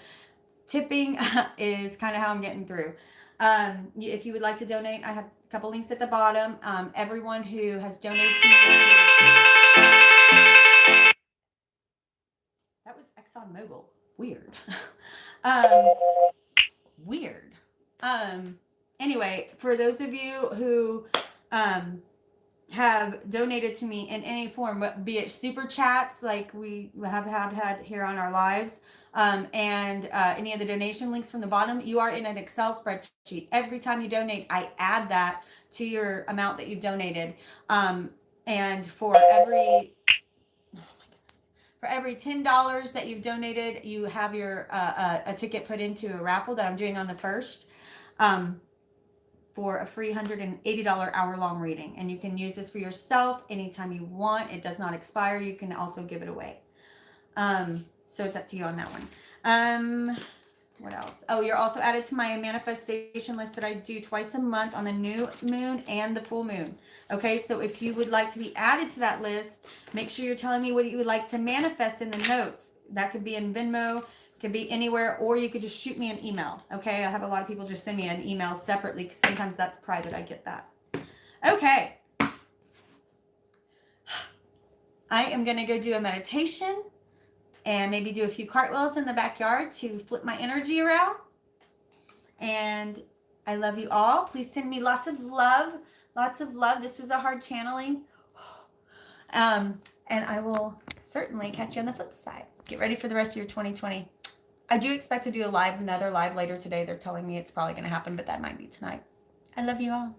tipping is kind of how I'm getting through. If you would like to donate, I have a couple links at the bottom. Everyone who has donated to me. That was ExxonMobil. Weird. Weird. anyway, for those of you who have donated to me in any form, be it super chats like we have had here on our lives, and any of the donation links from the bottom, you are in an Excel spreadsheet. Every time you donate, I add that to your amount that you've donated. And for every $10 that you've donated, you have your a ticket put into a raffle that I'm doing on the 1st. For a free $180 hour-long reading. And you can use this for yourself anytime you want. It does not expire. You can also give it away. So it's up to you on that one. What else? Oh, you're also added to my manifestation list that I do twice a month on the new moon and the full moon. Okay, so if you would like to be added to that list, make sure you're telling me what you would like to manifest in the notes. That could be in Venmo, could be anywhere, or you could just shoot me an email. Okay, I have a lot of people just send me an email separately because sometimes that's private. I get that. Okay, I am going to go do a meditation and maybe do a few cartwheels in the backyard to flip my energy around. And I love you all. Please send me lots of love. Lots of love. This was a hard channeling. And I will certainly catch you on the flip side. Get ready for the rest of your 2020. I do expect to do another live later today. They're telling me it's probably going to happen, but that might be tonight. I love you all.